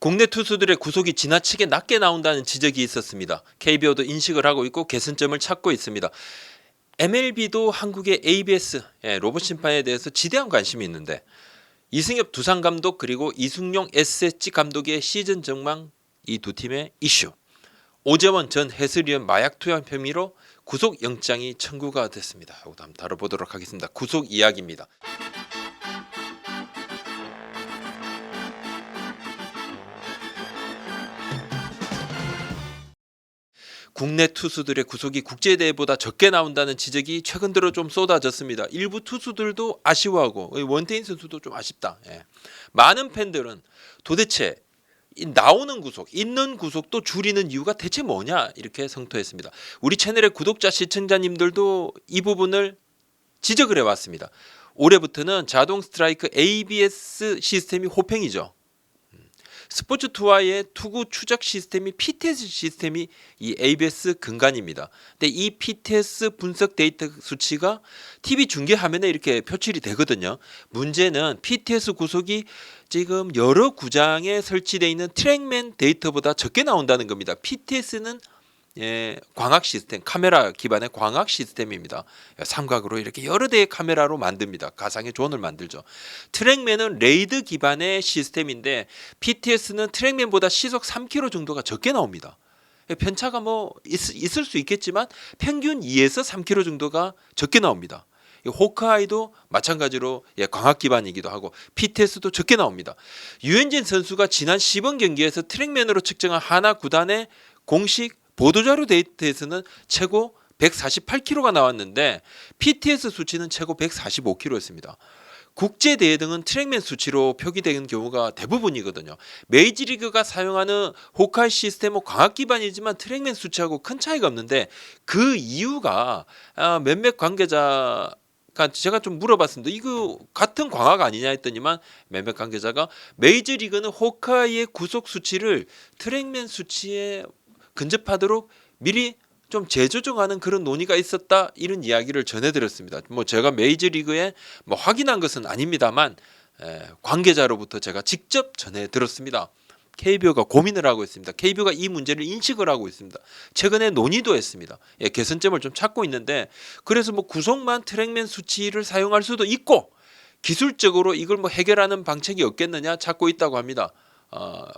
국내 투수들의 구속이 지나치게 낮게 나온다는 지적이 있었습니다. KBO도 인식을 하고 있고 개선점을 찾고 있습니다. MLB도 한국의 ABS 로봇 심판에 대해서 지대한 관심이 있는데 이승엽 두산 감독 그리고 이승용 SSG 감독의 시즌 전망 이 두 팀의 이슈. 오재원 전 해설위원 마약 투여 혐의로 구속 영장이 청구가 됐습니다. 이것도 한번 다뤄보도록 하겠습니다. 구속 이야기입니다. 국내 투수들의 구속이 국제대회보다 적게 나온다는 지적이 최근 들어 좀 쏟아졌습니다. 일부 투수들도 아쉬워하고 원태인 선수도 좀 아쉽다. 많은 팬들은 도대체 나오는 구속, 있는 구속도 줄이는 이유가 대체 뭐냐 이렇게 성토했습니다. 우리 채널의 구독자 시청자님들도 이 부분을 지적을 해왔습니다. 올해부터는 자동 스트라이크 ABS 시스템이 호평이죠. 스포츠 투어의 투구 추적 시스템이 PTS 시스템이 이 ABS 근간입니다. 근데 이 PTS 분석 데이터 수치가 TV 중계 화면에 이렇게 표출이 되거든요. 문제는 PTS 구속이 지금 여러 구장에 설치되어 있는 트랙맨 데이터보다 적게 나온다는 겁니다. PTS는 광학 시스템, 카메라 기반의 광학 시스템입니다. 삼각으로 이렇게 여러 대의 카메라로 만듭니다. 가상의 존을 만들죠. 트랙맨은 레이드 기반의 시스템인데 PTS는 트랙맨보다 시속 3km 정도가 적게 나옵니다. 편차가 뭐 있을 수 있겠지만 평균 2에서 3km 정도가 적게 나옵니다. 호크아이도 마찬가지로 광학 기반이기도 하고 PTS도 적게 나옵니다. 유현진 선수가 지난 시범 경기에서 트랙맨으로 측정한 하나 구단의 공식 보도자료 데이터에서는 최고 148km가 나왔는데 PTS 수치는 최고 145km였습니다. 국제대회 등은 트랙맨 수치로 표기되는 경우가 대부분이거든요. 메이저리그가 사용하는 호카이 시스템은 광학 기반이지만 트랙맨 수치하고 큰 차이가 없는데 그 이유가 몇몇 관계자 제가 좀 물어봤습니다. 이거 같은 광학 아니냐 했더니만 몇몇 관계자가 메이저리그는 호카이의 구속 수치를 트랙맨 수치에 근접하도록 미리 좀 재조정하는 그런 논의가 있었다 이런 이야기를 전해드렸습니다. 뭐 제가 메이저리그에 뭐 확인한 것은 아닙니다만 관계자로부터 제가 직접 전해들었습니다. KBO가 고민을 하고 있습니다. KBO가 이 문제를 인식을 하고 있습니다. 최근에 논의도 했습니다. 개선점을 좀 찾고 있는데 그래서 뭐 구속만 트랙맨 수치를 사용할 수도 있고 기술적으로 이걸 뭐 해결하는 방책이 없겠느냐 찾고 있다고 합니다.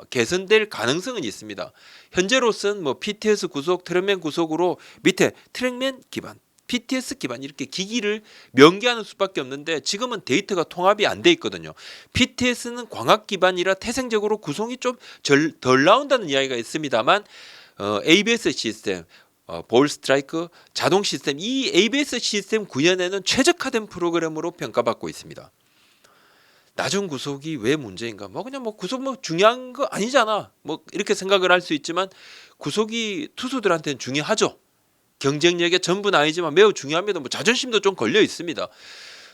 개선될 가능성은 있습니다. 현재로서는 뭐 PTS 구속, 트랙맨 구속으로 밑에 트랙맨 기반, PTS 기반 이렇게 기기를 명기하는 수밖에 없는데 지금은 데이터가 통합이 안 돼 있거든요. PTS는 광학 기반이라 태생적으로 구성이 좀 덜 나온다는 이야기가 있습니다만 ABS 시스템, 볼 스트라이크, 자동 시스템 이 ABS 시스템 구현에는 최적화된 프로그램으로 평가받고 있습니다. 낮은 구속이 왜 문제인가? 뭐 그냥 뭐 구속 뭐 중요한 거 아니잖아. 뭐 이렇게 생각을 할 수 있지만 구속이 투수들한테는 중요하죠. 경쟁력의 전부는 아니지만 매우 중요합니다. 뭐 자존심도 좀 걸려 있습니다.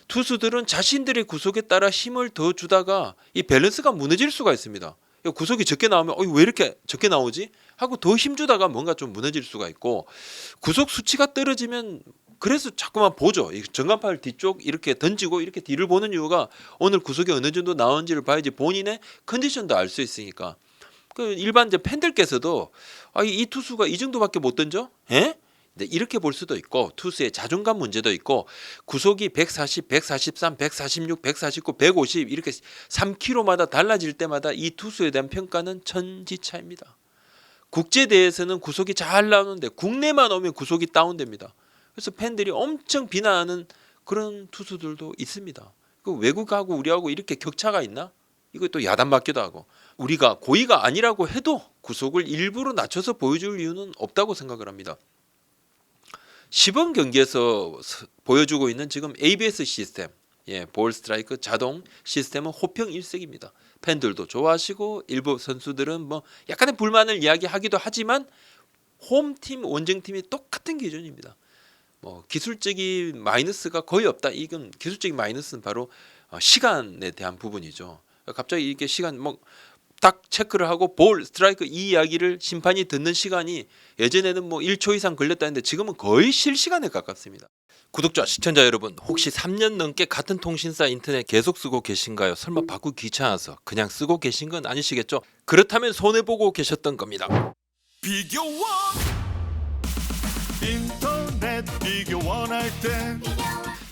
투수들은 자신들의 구속에 따라 힘을 더 주다가 이 밸런스가 무너질 수가 있습니다. 구속이 적게 나오면 왜 이렇게 적게 나오지? 하고 더 힘주다가 뭔가 좀 무너질 수가 있고 구속 수치가 떨어지면 그래서 자꾸만 보죠. 전간팔 뒤쪽 이렇게 던지고 이렇게 뒤를 보는 이유가 오늘 구속이 어느 정도 나온지를 봐야지 본인의 컨디션도 알 수 있으니까. 그 일반 팬들께서도 이 투수가 이 정도밖에 못 던져? 네, 이렇게 볼 수도 있고 투수의 자존감 문제도 있고 구속이 140, 143, 146, 149, 150 이렇게 3km마다 달라질 때마다 이 투수에 대한 평가는 천지차입니다. 국제대회에서는 구속이 잘 나오는데 국내만 오면 구속이 다운됩니다. 그래서 팬들이 엄청 비난하는 그런 투수들도 있습니다. 그 외국하고 우리하고 이렇게 격차가 있나? 이것도 야단 맞기도 하고 우리가 고의가 아니라고 해도 구속을 일부러 낮춰서 보여줄 이유는 없다고 생각을 합니다. 시범 경기에서 보여주고 있는 지금 ABS 시스템, 볼 스트라이크 자동 시스템은 호평 일색입니다. 팬들도 좋아하시고 일부 선수들은 뭐 약간의 불만을 이야기하기도 하지만 홈팀 원정팀이 똑같은 기준입니다. 뭐 기술적인 마이너스가 거의 없다. 이건 기술적인 마이너스는 바로 시간에 대한 부분이죠. 갑자기 이게 시간 뭐 딱 체크를 하고 볼, 스트라이크 이 이야기를 심판이 듣는 시간이 예전에는 뭐 1초 이상 걸렸다 했는데 지금은 거의 실시간에 가깝습니다. 구독자, 시청자 여러분, 혹시 3년 넘게 같은 통신사 인터넷 계속 쓰고 계신가요? 설마 바꾸기 귀찮아서 그냥 쓰고 계신 건 아니시겠죠? 그렇다면 손해보고 계셨던 겁니다. 비교원 인터넷 비교원 할 때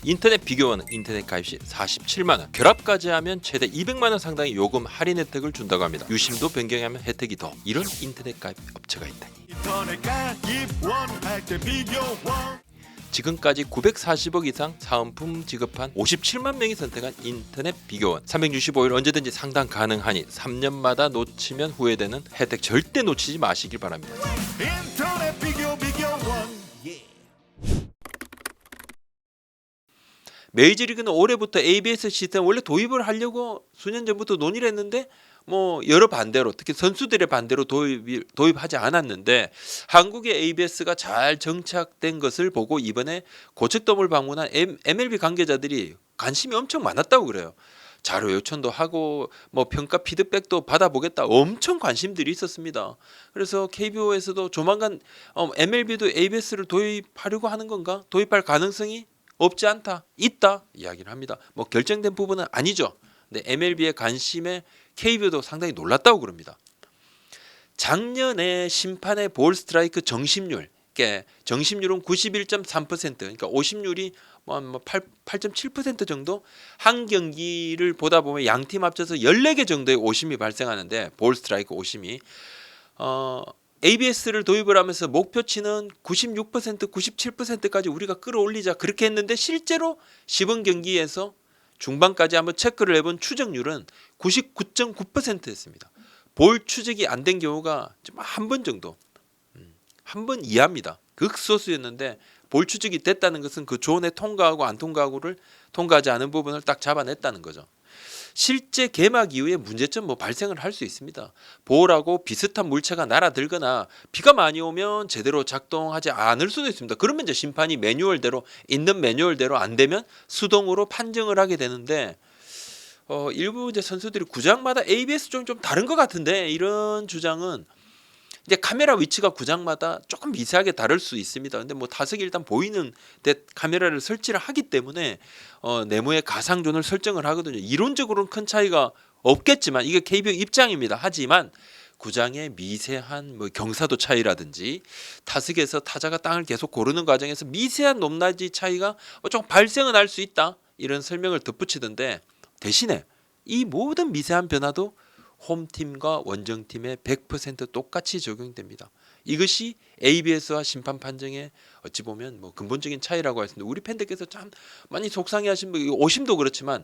인터넷 비교원은 인터넷 가입 시 47만원, 결합까지 하면 최대 200만원 상당의 요금 할인 혜택을 준다고 합니다. 유심도 변경하면 혜택이 더. 이런 인터넷 가입 업체가 있다니. 인터넷 가입원 할 때 비교원 지금까지 940억 이상 사은품 지급한 57만 명이 선택한 인터넷 비교원. 365일 언제든지 상담 가능하니 3년마다 놓치면 후회되는 혜택 절대 놓치지 마시길 바랍니다. 인터넷 비교원 메이저리그는 올해부터 ABS 시스템 원래 도입을 하려고 수년 전부터 논의를 했는데 뭐 여러 반대로, 특히 선수들의 반대로 도입하지 않았는데 한국의 ABS가 잘 정착된 것을 보고 이번에 고척돔을 방문한 MLB 관계자들이 관심이 엄청 많았다고 그래요. 자료 요청도 하고 뭐 평가 피드백도 받아보겠다, 엄청 관심들이 있었습니다. 그래서 KBO에서도 조만간 MLB도 ABS를 도입하려고 하는 건가? 도입할 가능성이 없지 않다, 있다 이야기를 합니다. 뭐 결정된 부분은 아니죠. 근데 MLB의 관심에 KBO도 상당히 놀랐다고 그럽니다. 작년에 심판의 볼 스트라이크 정심률, 정심률은 91.3%, 그러니까 오심률이 뭐 8.7% 정도, 한 경기를 보다 보면 양팀 합쳐서 14개 정도의 오심이 발생하는데 볼 스트라이크 오심이 ABS를 도입을 하면서 목표치는 96%, 97%까지 우리가 끌어올리자 그렇게 했는데 실제로 시범 경기에서 중반까지 한번 체크를 해본 추적률은 99.9%였습니다. 볼 추적이 안 된 경우가 한 번 정도, 한 번 이하입니다. 극소수였는데 볼 추적이 됐다는 것은 그 존에 통과하고 안 통과하고를 통과하지 않은 부분을 딱 잡아냈다는 거죠. 실제 개막 이후에 문제점 뭐 발생을 할 수 있습니다. 볼하고 비슷한 물체가 날아들거나 비가 많이 오면 제대로 작동하지 않을 수도 있습니다. 그러면 이제 심판이 매뉴얼대로, 있는 매뉴얼대로 안 되면 수동으로 판정을 하게 되는데 일부 이제 선수들이 구장마다 ABS 좀 다른 것 같은데 이런 주장은 이제 카메라 위치가 구장마다 조금 미세하게 다를 수 있습니다. 근데 뭐 타석이 일단 보이는 데 카메라를 설치를 하기 때문에 네모의 가상존을 설정을 하거든요. 이론적으로는 큰 차이가 없겠지만 이게 KBO 입장입니다. 하지만 구장의 미세한 뭐 경사도 차이라든지 타석에서 타자가 땅을 계속 고르는 과정에서 미세한 높낮이 차이가 좀 발생은 할 수 있다, 이런 설명을 덧붙이던데, 대신에 이 모든 미세한 변화도 홈팀과 원정팀에 100% 똑같이 적용됩니다. 이것이 ABS와 심판 판정의 어찌 보면 뭐 근본적인 차이라고 할 수 있는데, 우리 팬들께서 참 많이 속상해하신 분, 오심도 그렇지만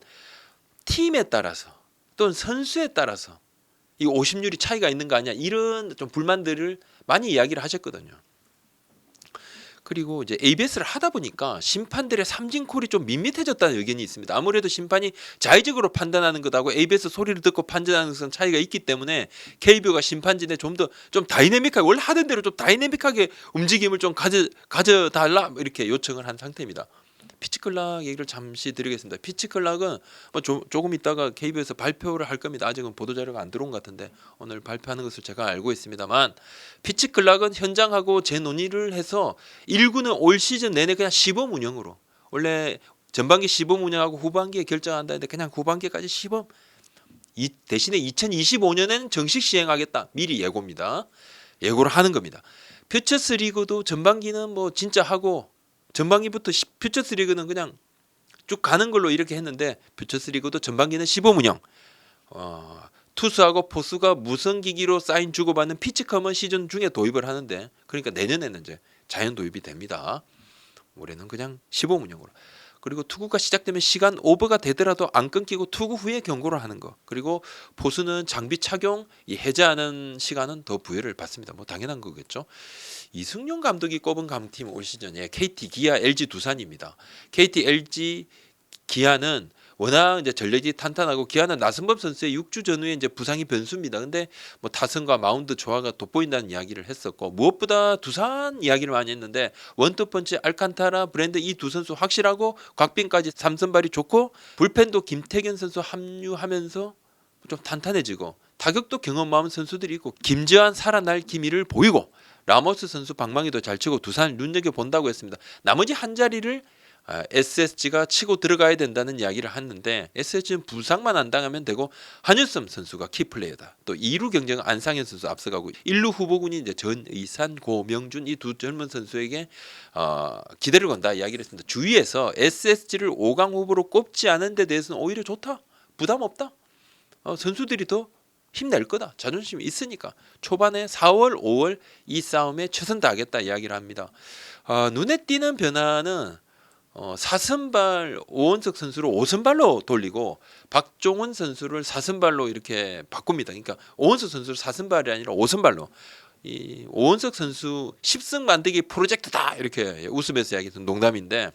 팀에 따라서 또는 선수에 따라서 이 오심률이 차이가 있는 거 아니야, 이런 좀 불만들을 많이 이야기를 하셨거든요. 그리고 이제 ABS를 하다 보니까 심판들의 삼진콜이 좀 밋밋해졌다는 의견이 있습니다. 아무래도 심판이 자의적으로 판단하는 것하고 ABS 소리를 듣고 판단하는 것은 차이가 있기 때문에 KBO가 심판진에 좀 더 다이내믹하게, 원래 하던 대로 좀 다이내믹하게 움직임을 좀 가져달라 이렇게 요청을 한 상태입니다. 피치클락 얘기를 잠시 드리겠습니다. 피치클락은 뭐 조금 있다가 KBO에서 발표를 할 겁니다. 아직은 보도자료가 안 들어온 것 같은데 오늘 발표하는 것을 제가 알고 있습니다만, 피치클락은 현장하고 재논의를 해서 1구는 올 시즌 내내 그냥 시범 운영으로, 원래 전반기 시범 운영하고 후반기에 결정한다 했는데 그냥 후반기까지 시범, 대신에 2025년에는 정식 시행하겠다, 미리 예고입니다. 예고를 하는 겁니다. 퓨처스 리그도 전반기는 뭐 진짜 하고 전반기부터 퓨처스 리그는 그냥 쭉 가는 걸로 이렇게 했는데, 퓨처스 리그도 전반기는 시범 운영, 투수하고 포수가 무선기기로 사인 주고받는 피치컴은 시즌 중에 도입을 하는데, 그러니까 내년에는 이제 자연 도입이 됩니다. 올해는 그냥 시범 운영으로. 그리고 투구가 시작되면 시간 오버가 되더라도 안 끊기고 투구 후에 경고를 하는 거. 그리고 포수는 장비 착용, 해제하는 시간은 더 부여를 받습니다. 뭐 당연한 거겠죠. 이승용 감독이 꼽은 강팀 올 시즌에 KT, 기아, LG, 두산입니다. KT, LG, 기아는 워낙 이제 전력이 탄탄하고, 기아는 나성범 선수의 6주 전후에 이제 부상이 변수입니다. 근데 뭐 타선과 마운드 조화가 돋보인다는 이야기를 했었고, 무엇보다 두산 이야기를 많이 했는데 원투펀치 알칸타라, 브랜드 이 두 선수 확실하고, 곽빈까지 3선발이 좋고, 불펜도 김태균 선수 합류하면서 좀 탄탄해지고, 타격도 경험 많은 선수들이 있고 김재환 살아날 기미를 보이고 라모스 선수 방망이도 잘 치고 두산을 눈여겨본다고 했습니다. 나머지 한 자리를 SSG가 치고 들어가야 된다는 이야기를 했는데 SSG는 부상만 안 당하면 되고 한윤섬 선수가 키플레이어다. 또 2루 경쟁은 안상현 선수 앞서가고 1루 후보군이 이제 전의산, 고명준 이 두 젊은 선수에게 기대를 건다 이야기를 했습니다. 주위에서 SSG를 5강 후보로 꼽지 않은 데 대해서는 오히려 좋다. 부담 없다. 선수들이 더 힘낼 거다. 자존심이 있으니까 초반에 4월, 5월 이 싸움에 최선 다하겠다 이야기를 합니다. 눈에 띄는 변화는 4선발 오원석 선수를 5선발로 돌리고 박종훈 선수를 4선발로 이렇게 바꿉니다. 그러니까 오원석 선수를 4선발이 아니라 5선발로 이 오원석 선수 10승 만들기 프로젝트다 이렇게 웃으면서 이야기했던 농담인데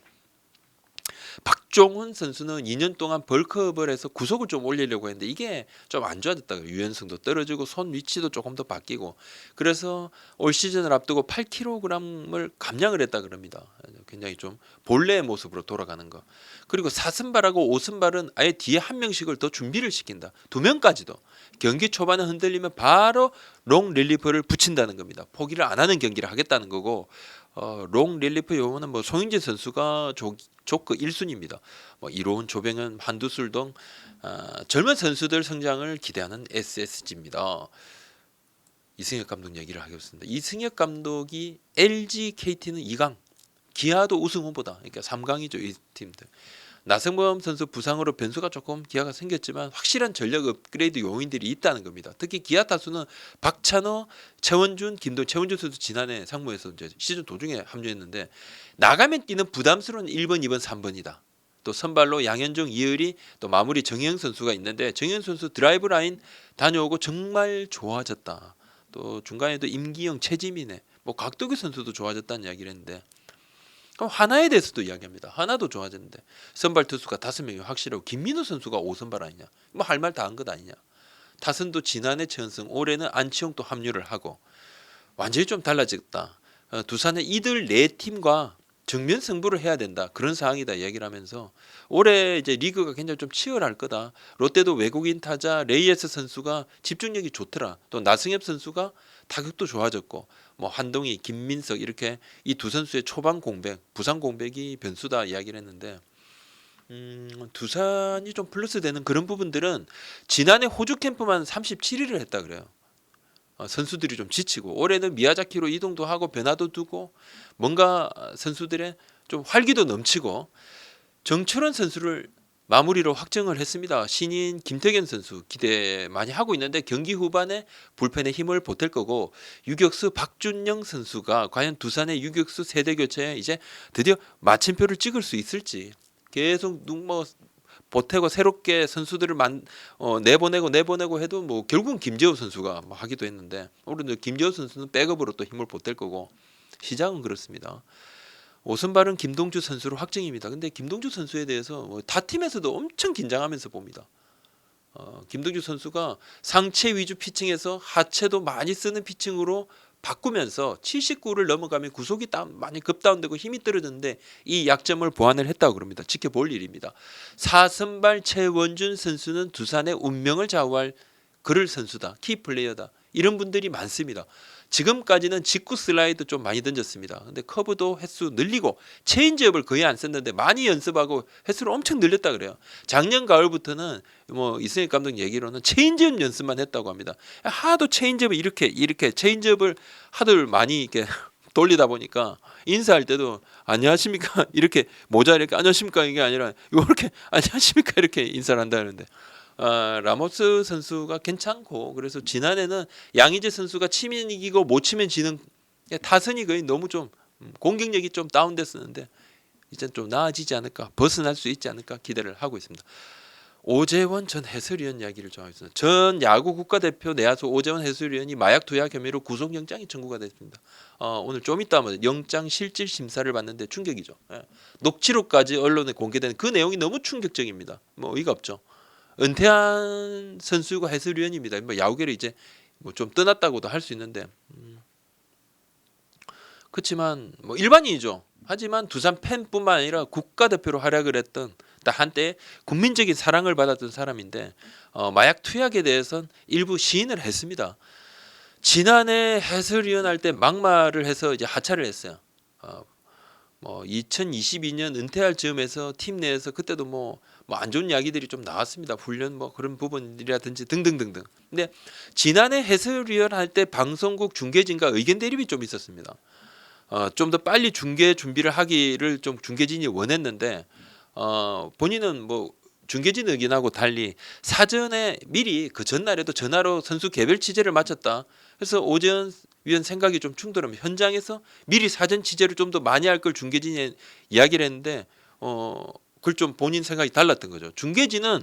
박종훈 선수는 2년 동안 벌크업을 해서 구속을 좀 올리려고 했는데 이게 좀 안 좋아졌다. 유연성도 떨어지고 손 위치도 조금 더 바뀌고 그래서 올 시즌을 앞두고 8kg을 감량을 했다 그럽니다. 굉장히 좀 본래의 모습으로 돌아가는 거. 그리고 4선발하고 5선발은 아예 뒤에 한 명씩을 더 준비를 시킨다. 2명까지도. 경기 초반에 흔들리면 바로 롱 릴리프를 붙인다는 겁니다. 포기를 안 하는 경기를 하겠다는 거고 롱 릴리프 요원은 뭐 송영진 선수가 조크 1순위입니다. 뭐 이로운 조병현, 한두술 등 젊은 선수들 성장을 기대하는 SSG입니다. 이승엽 감독 얘기를 하겠습니다. 이승엽 감독이 LG, KT는 2강, 기아도 우승 후보다. 그러니까 3강이죠 이 팀들. 나성범 선수 부상으로 변수가 조금 기아가 생겼지만 확실한 전력 업그레이드 요인들이 있다는 겁니다. 특히 기아 타수는 박찬호, 최원준, 최원준 선수 지난해 상무에서 이제 시즌 도중에 합류했는데 나가면 뛰는 부담스러운 1번, 2번, 3번이다. 또 선발로 양현종, 이을이 또 마무리 정영 선수가 있는데 정영 선수 드라이브 라인 다녀오고 정말 좋아졌다. 또 중간에도 임기영, 최지민의 뭐 곽도규 선수도 좋아졌다는 이야기를 했는데 그럼 하나에 대해서도 이야기합니다. 하나도 좋아졌는데 선발 투수가 5명이 확실하고 김민호 선수가 5선발 아니냐. 뭐 할 말 다 한 것 아니냐. 타선도 지난해 최은승 올해는 안치홍도 합류를 하고 완전히 좀 달라졌다. 두산의 이들 4팀과 정면 승부를 해야 된다. 그런 상황이다 이야기를 하면서 올해 이제 리그가 굉장히 좀 치열할 거다. 롯데도 외국인 타자 레이에스 선수가 집중력이 좋더라. 또 나승엽 선수가 타격도 좋아졌고 뭐 한동희, 김민석 이렇게 이 두 선수의 초반 공백, 부상 공백이 변수다 이야기를 했는데 두산이 좀 플러스 되는 그런 부분들은 지난해 호주 캠프만 37일을 했다 그래요. 선수들이 좀 지치고 올해는 미야자키로 이동도 하고 변화도 두고 뭔가 선수들의 좀 활기도 넘치고 정철원 선수를 마무리로 확정을 했습니다. 신인 김태견 선수 기대 많이 하고 있는데 경기 후반에 불펜에 힘을 보탤 거고 유격수 박준영 선수가 과연 두산의 유격수 세대 교체에 이제 드디어 마침표를 찍을 수 있을지 계속 보태고 새롭게 선수들을 내보내고 해도 뭐 결국은 김재호 선수가 뭐 하기도 했는데 오늘 김재호 선수는 백업으로 또 힘을 보탤 거고 시작은 그렇습니다. 오선발은 김동주 선수로 확정입니다. 근데 김동주 선수에 대해서 타 팀에서도 엄청 긴장하면서 봅니다. 김동주 선수가 상체 위주 피칭에서 하체도 많이 쓰는 피칭으로 바꾸면서 79를 넘어가면 구속이 많이 급다운되고 힘이 떨어졌는데 이 약점을 보완을 했다고 그럽니다. 지켜볼 일입니다. 4선발 최원준 선수는 두산의 운명을 좌우할 그럴 선수다. 키플레이어다. 이런 분들이 많습니다. 지금까지는 직구 슬라이드 좀 많이 던졌습니다. 근데 커브도 횟수 늘리고 체인지업을 거의 안 썼는데 많이 연습하고 횟수를 엄청 늘렸다 그래요. 작년 가을부터는 뭐 이승엽 감독 얘기로는 체인지업 연습만 했다고 합니다. 하도 체인지업을 이렇게 체인지업을 하도 많이 이렇게 돌리다 보니까 인사할 때도 안녕하십니까 이렇게 모자 이렇게 안녕하십니까 이게 아니라 이렇게 안녕하십니까 이렇게 인사를 한다는데 라모스 선수가 괜찮고 그래서 지난해는 양의재 선수가 치면 이기고 못 치면 지는 타선이 거의 너무 좀 공격력이 좀 다운됐었는데 이제 좀 나아지지 않을까 벗어날 수 있지 않을까 기대를 하고 있습니다. 오재원 전 해설위원 이야기를 좀 하겠습니다. 전 야구 국가대표 내야수 오재원 해설위원이 마약 투약 혐의로 구속영장이 청구가 됐습니다. 오늘 좀 이따 영장 실질 심사를 받는데 충격이죠. 녹취록까지 언론에 공개된 그 내용이 너무 충격적입니다. 뭐 의의가 없죠. 은퇴한 선수가 해설위원입니다. 뭐 야구계를 이제 뭐 좀 떠났다고도 할 수 있는데 그렇지만 뭐 일반인이죠. 하지만 두산 팬뿐만 아니라 국가대표로 활약을 했던 딱 한때 국민적인 사랑을 받았던 사람인데 마약 투약에 대해서는 일부 시인을 했습니다. 지난해 해설위원 할 때 막말을 해서 이제 하차를 했어요. 뭐 2022년 은퇴할 즈음에서 팀 내에서 그때도 뭐 안 좋은 이야기들이 좀 나왔습니다. 훈련 뭐 그런 부분이라든지 등등등등. 근데 지난해 해설위원 할 때 방송국 중계진과 의견 대립이 좀 있었습니다. 좀 더 빨리 중계 준비를 하기를 좀 중계진이 원했는데 본인은 뭐 중계진 의견하고 달리 사전에 미리 그 전날에도 전화로 선수 개별 취재를 마쳤다. 그래서 오재현 위원 생각이 좀 충돌하면 현장에서 미리 사전 취재를 좀 더 많이 할 걸 중계진이 이야기를 했는데 그걸 좀 본인 생각이 달랐던 거죠. 중계진은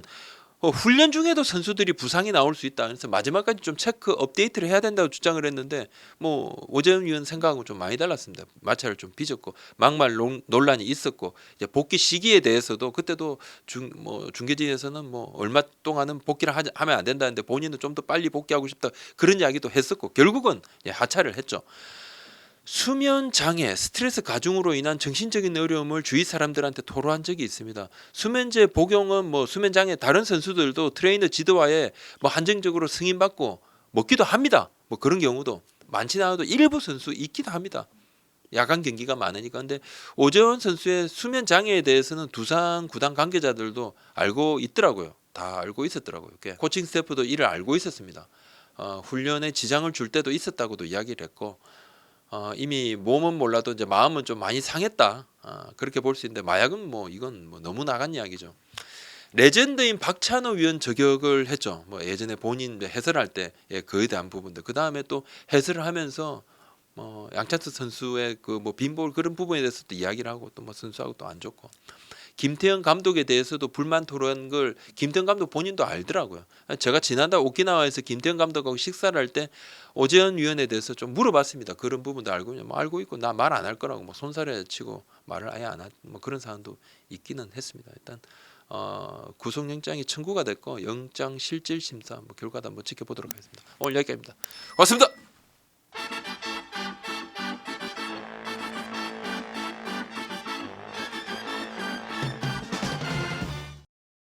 훈련 중에도 선수들이 부상이 나올 수 있다. 그래서 마지막까지 좀 체크 업데이트를 해야 된다고 주장을 했는데 뭐 오재현 위원 생각하고 좀 많이 달랐습니다. 마찰을 좀 빚었고 막말 논란이 있었고 이제 복귀 시기에 대해서도 그때도 중계진에서는 뭐 얼마 동안은 복귀를 하면 안 된다는데 본인은 좀 더 빨리 복귀하고 싶다 그런 이야기도 했었고 결국은 하차를 했죠. 수면 장애, 스트레스 가중으로 인한 정신적인 어려움을 주위 사람들한테 토로한 적이 있습니다. 수면제 복용은 뭐 수면 장애 다른 선수들도 트레이너 지도하에 뭐 한정적으로 승인받고 먹기도 합니다. 뭐 그런 경우도 많지는 않아도 일부 선수 있기도 합니다. 야간 경기가 많으니까. 근데 오재원 선수의 수면 장애에 대해서는 두산 구단 관계자들도 알고 있더라고요. 다 알고 있었더라고요. 코칭 스태프도 이를 알고 있었습니다. 훈련에 지장을 줄 때도 있었다고도 이야기를 했고 이미 몸은 몰라도 이제 마음은 좀 많이 상했다. 그렇게 볼 수 있는데 마약은 뭐 이건 뭐 너무 나간 이야기죠. 레전드인 박찬호 위원 저격을 했죠. 뭐 예전에 본인 해설할 때 그에 대한 부분들. 그 다음에 또 해설을 하면서 양찬스 선수의 그 뭐 빈볼 그런 부분에 대해서도 이야기를 하고 또 뭐 선수하고 또 안 좋고. 김태형 감독에 대해서도 불만 토로한 걸 김태형 감독 본인도 알더라고요. 제가 지난달 오키나와에서 김태형 감독하고 식사를 할 때 오재현 위원에 대해서 좀 물어봤습니다. 그런 부분도 알고 있냐? 뭐 알고 있고 나 말 안 할 거라고 뭐 손살에 치고 말을 아예 안 한 뭐 그런 사안도 있기는 했습니다. 일단 구속영장이 청구가 됐고 영장 실질 심사 뭐 결과도 한번 지켜보도록 하겠습니다. 오늘 여기까지입니다. 고맙습니다.